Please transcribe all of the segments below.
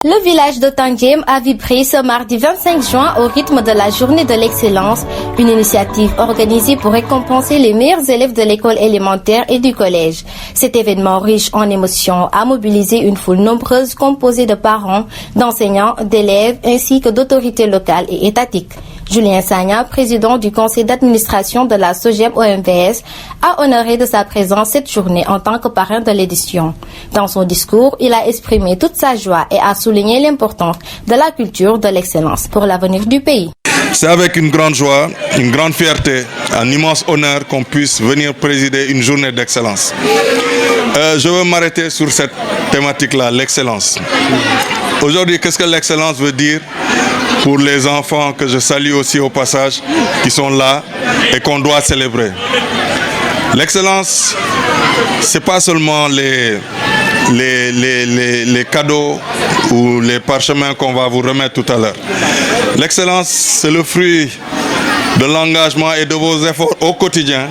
Le village de Tandjem a vibré ce mardi 25 juin au rythme de la journée de l'excellence, une initiative organisée pour récompenser les meilleurs élèves de l'école élémentaire et du collège. Cet événement riche en émotions a mobilisé une foule nombreuse composée de parents, d'enseignants, d'élèves ainsi que d'autorités locales et étatiques. Julien Sagna, président du conseil d'administration de la SOGEM OMVS, a honoré de sa présence cette journée en tant que parrain de l'édition. Dans son discours, il a exprimé toute sa joie et a souligné l'importance de la culture de l'excellence pour l'avenir du pays. C'est avec une grande joie, une grande fierté, un immense honneur qu'on puisse venir présider une journée d'excellence. Je veux m'arrêter sur cette thématique-là, l'excellence. Aujourd'hui, qu'est-ce que l'excellence veut dire pour les enfants que je salue aussi au passage, qui sont là et qu'on doit célébrer? L'excellence, ce n'est pas seulement les cadeaux ou les parchemins qu'on va vous remettre tout à l'heure. L'excellence, c'est le fruit de l'engagement et de vos efforts au quotidien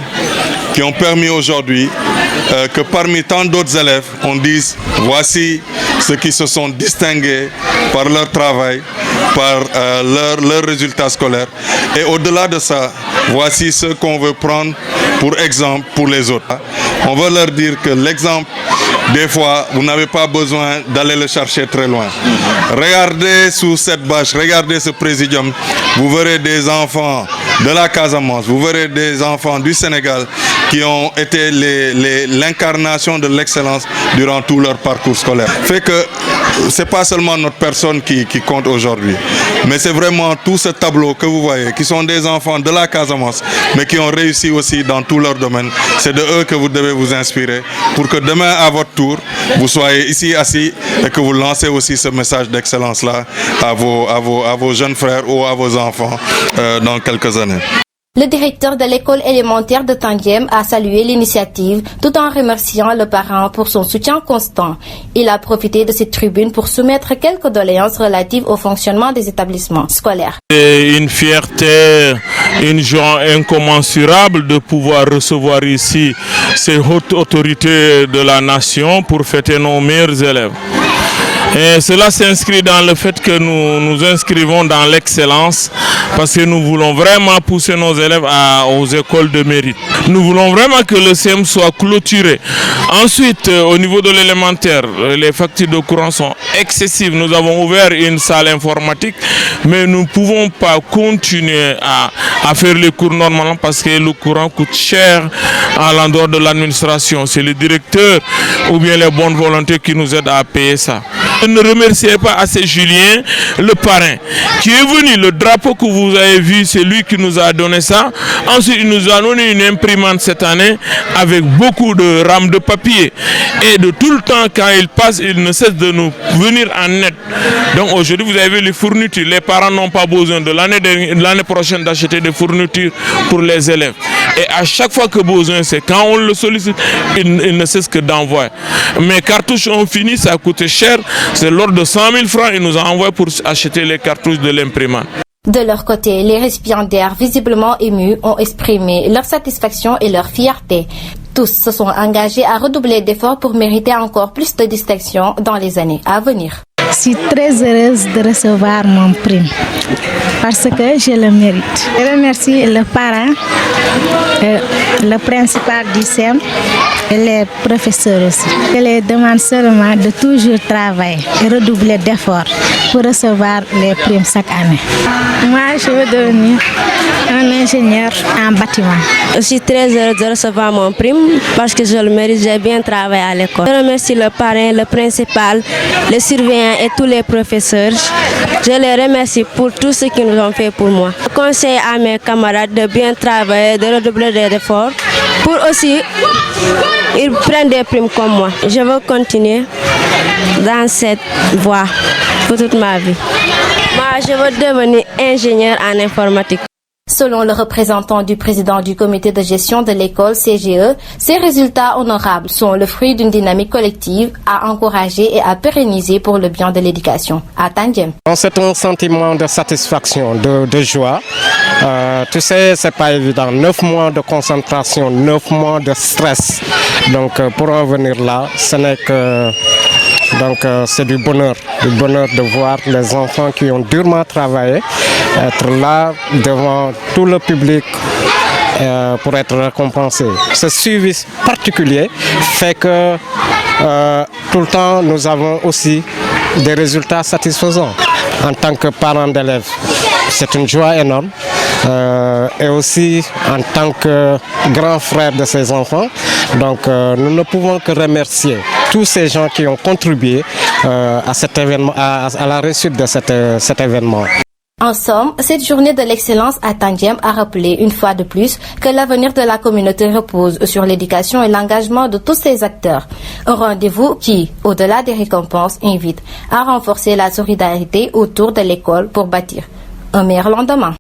qui ont permis aujourd'hui que parmi tant d'autres élèves, on dise voici ceux qui se sont distingués par leur travail, par leurs résultats scolaires. Et au-delà de ça, voici ceux qu'on veut prendre pour exemple pour les autres. On veut leur dire que l'exemple, des fois, vous n'avez pas besoin d'aller le chercher très loin. Regardez sous cette bâche, regardez ce présidium, vous verrez des enfants de la Casamance, vous verrez des enfants du Sénégal qui ont été l'incarnation de l'excellence durant tout leur parcours scolaire. Fait que ce n'est pas seulement notre personne qui compte aujourd'hui, mais c'est vraiment tout ce tableau que vous voyez, qui sont des enfants de la Casamance, mais qui ont réussi aussi dans tous leurs domaines. C'est de eux que vous devez vous inspirer pour que demain, à votre tour, vous soyez ici assis et que vous lancez aussi ce message d'excellence-là à vos jeunes frères ou à vos enfants dans quelques années. Le directeur de l'école élémentaire de Tandjem a salué l'initiative tout en remerciant le parent pour son soutien constant. Il a profité de cette tribune pour soumettre quelques doléances relatives au fonctionnement des établissements scolaires. C'est une fierté, une joie incommensurable de pouvoir recevoir ici ces hautes autorités de la nation pour fêter nos meilleurs élèves. Et cela s'inscrit dans le fait que nous nous inscrivons dans l'excellence parce que nous voulons vraiment pousser nos élèves aux écoles de mérite. Nous voulons vraiment que le CM soit clôturé. Ensuite, au niveau de l'élémentaire, les factures de courant sont excessives. Nous avons ouvert une salle informatique, mais nous ne pouvons pas continuer à faire les cours normalement parce que le courant coûte cher à l'endroit de l'administration. C'est le directeur ou bien les bonnes volontés qui nous aident à payer ça. Je ne remerciez pas assez Julien, le parrain, qui est venu. Le drapeau que vous avez vu, c'est lui qui nous a donné ça. Ensuite, il nous a donné une imprimante cette année avec beaucoup de rames de papier. Et de tout le temps, quand il passe, il ne cesse de nous venir en aide. Donc aujourd'hui, vous avez vu les fournitures. Les parents n'ont pas besoin de l'année prochaine d'acheter des fournitures pour les élèves. Et à chaque fois que besoin, c'est quand on le sollicite, il ne cesse que d'envoyer. Mes cartouches ont fini, ça coûte cher. C'est l'ordre de 100 000 francs. Ils nous ont envoyé pour acheter les cartouches de l'imprimante. De leur côté, les récipiendaires visiblement émus ont exprimé leur satisfaction et leur fierté. Tous se sont engagés à redoubler d'efforts pour mériter encore plus de distinctions dans les années à venir. Je suis très heureuse de recevoir mon prix parce que je le mérite. Je remercie le parent, le principal du CEM et les professeurs aussi. Je les demande seulement de toujours travailler et redoubler d'efforts pour recevoir les primes chaque année. Moi, je veux devenir un ingénieur en bâtiment. Je suis très heureuse de recevoir mon prime parce que je le mérite, j'ai bien travaillé à l'école. Je remercie le parrain, le principal, le surveillant et tous les professeurs. Je les remercie pour tout ce qu'ils ont fait pour moi. Je conseille à mes camarades de bien travailler, de redoubler des efforts pour aussi ils prennent des primes comme moi. Je veux continuer dans cette voie pour toute ma vie. Moi, je veux devenir ingénieur en informatique. Selon le représentant du président du comité de gestion de l'école CGE, ces résultats honorables sont le fruit d'une dynamique collective à encourager et à pérenniser pour le bien de l'éducation à Tandjem. C'est un sentiment de satisfaction, de joie. Tu sais, c'est pas évident. 9 mois de concentration, 9 mois de stress. Donc pour en venir là, ce n'est que Donc c'est du bonheur de voir les enfants qui ont durement travaillé être là devant tout le public pour être récompensés. Ce suivi particulier fait que tout le temps nous avons aussi des résultats satisfaisants. En tant que parent d'élèves, c'est une joie énorme. Et aussi en tant que grand frère de ces enfants. Donc nous ne pouvons que remercier tous ces gens qui ont contribué à cet événement, à la réussite de cet événement. En somme, cette journée de l'excellence à Tandjem a rappelé une fois de plus que l'avenir de la communauté repose sur l'éducation et l'engagement de tous ces acteurs. Un rendez-vous qui, au-delà des récompenses, invite à renforcer la solidarité autour de l'école pour bâtir un meilleur lendemain.